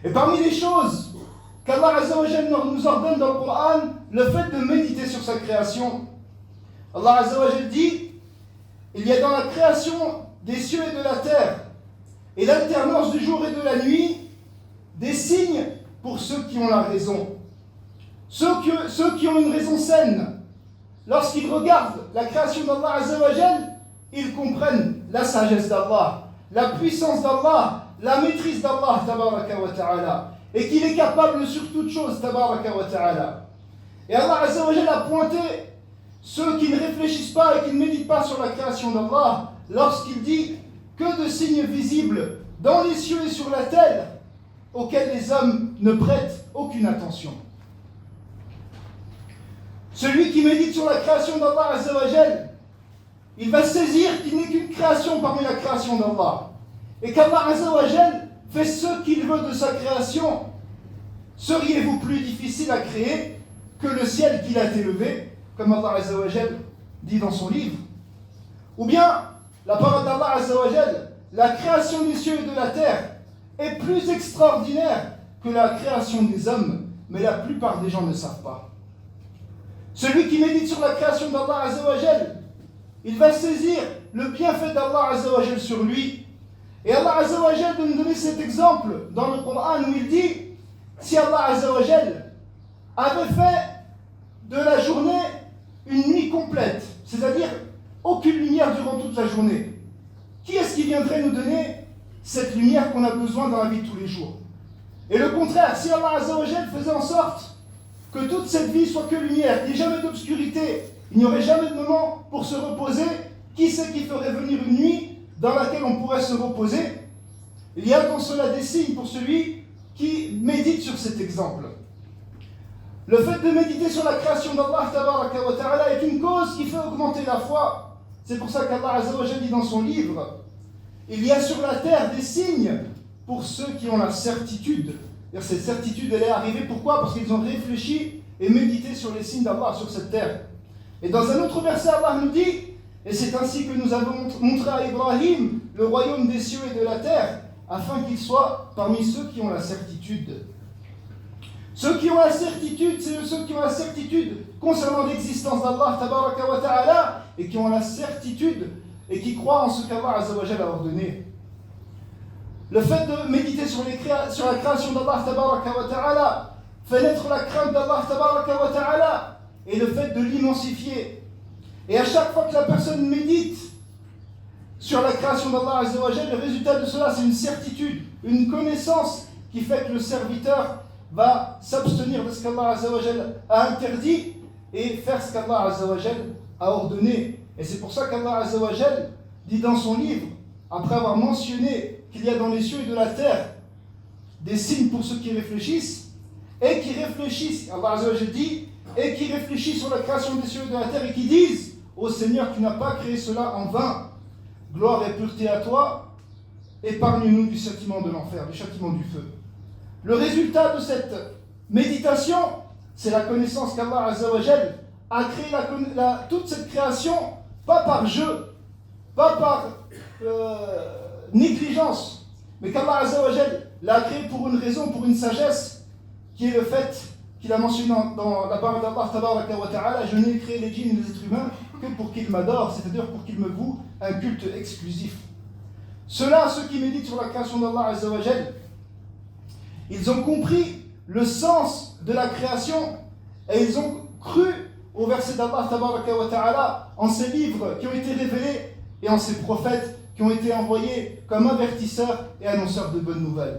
Et parmi les choses qu'Allah Azza wa Jal nous ordonne dans le Coran, le fait de méditer sur sa création. Allah Azza wa Jal dit: il y a dans la création des cieux et de la terre et l'alternance du jour et de la nuit des signes pour ceux qui ont la raison. Ceux qui ont une raison saine, lorsqu'ils regardent la création d'Allah Azza wa Jal, ils comprennent la sagesse d'Allah, la puissance d'Allah, la maîtrise d'Allah tabaraka wa ta'ala, et qu'il est capable sur toute chose tabaraka wa ta'ala. Et Allah Azza wa Jal a pointé ceux qui ne réfléchissent pas et qui ne méditent pas sur la création d'Allah lorsqu'il dit que de signes visibles dans les cieux et sur la terre auxquels les hommes ne prêtent aucune attention. Celui qui médite sur la création d'Allah Azza wa Jal, il va saisir qu'il n'est qu'une création parmi la création d'Allah et qu'Allah Azza wa Jal fait ce qu'il veut de sa création. Seriez-vous plus difficile à créer que le ciel qu'il a élevé, comme Allah Azza wa Jal dit dans son livre? Ou bien, la parole d'Allah Azza wa Jal, la création des cieux et de la terre est plus extraordinaire que la création des hommes, mais la plupart des gens ne savent pas. Celui qui médite sur la création d'Allah Azza wa Jal, il va saisir le bienfait d'Allah Azza wa Jal sur lui. Et Allah Azza wa Jal nous donner cet exemple dans le Coran où il dit: si Allah Azza wa Jal avait fait de la journée une nuit complète, c'est-à-dire aucune lumière durant toute la journée, qui est-ce qui viendrait nous donner cette lumière qu'on a besoin dans la vie de tous les jours? Et le contraire, si Allah Azza wa Jal faisait en sorte que toute cette vie soit que lumière, qu'il n'y ait jamais d'obscurité, il n'y aurait jamais de moment pour se reposer, qui c'est qui ferait venir une nuit dans laquelle on pourrait se reposer? Il y a dans cela des signes pour celui qui médite sur cet exemple. Le fait de méditer sur la création d'Allah tabaraka wa ta'ala est une cause qui fait augmenter la foi. C'est pour ça qu'Allah Azza wa Jal dit dans son livre: il y a sur la terre des signes pour ceux qui ont la certitude. Cette certitude, elle est arrivée, pourquoi? Parce qu'ils ont réfléchi et médité sur les signes d'Allah sur cette terre. Et dans un autre verset, Allah nous dit: et c'est ainsi que nous avons montré à Ibrahim le royaume des cieux et de la terre, afin qu'il soit parmi ceux qui ont la certitude. Ceux qui ont la certitude, c'est ceux qui ont la certitude concernant l'existence d'Allah tabaraka wa ta'ala, et qui ont la certitude et qui croient en ce qu'Allah Azza wa Jal a ordonné. Le fait de méditer sur la création d'Allah tabaraka wa ta'ala fait naître la crainte d'Allah tabaraka wa ta'ala et le fait de l'immensifier. Et à chaque fois que la personne médite sur la création d'Allah Azza wa Jal, le résultat de cela, c'est une certitude, une connaissance qui fait que le serviteur va s'abstenir de ce qu'Allah Azza wa Jal a interdit et faire ce qu'Allah Azza wa Jal a ordonné. Et c'est pour ça qu'Allah Azza wa Jal dit dans son livre, après avoir mentionné qu'il y a dans les cieux et de la terre des signes pour ceux qui réfléchissent, et qui réfléchissent, Allah Azza wa Jal dit, et qui réfléchissent sur la création des cieux et de la terre, et qui disent: ô Seigneur, tu n'as pas créé cela en vain, gloire et pureté à toi, épargne-nous du châtiment de l'enfer, du châtiment du feu. Le résultat de cette méditation, c'est la connaissance qu'Allah Azza wa Jal a créé toute cette création, pas par jeu, pas par négligence, mais qu'Allah Azza wa Jal l'a créé pour une raison, pour une sagesse, qui est le fait qu'il a mentionné dans la parole d'Allah tabaraka wa ta'ala: je n'ai créé les djinns et les êtres humains que pour qu'ils m'adorent, c'est-à-dire pour qu'ils me vouent un culte exclusif. Ceux-là, ceux qui méditent sur la création d'Allah Azza wa Jal, ils ont compris le sens de la création et ils ont cru au verset d'Allah tabaraka wa ta'ala, en ses livres qui ont été révélés et en ses prophètes qui ont été envoyés comme avertisseurs et annonceurs de bonnes nouvelles.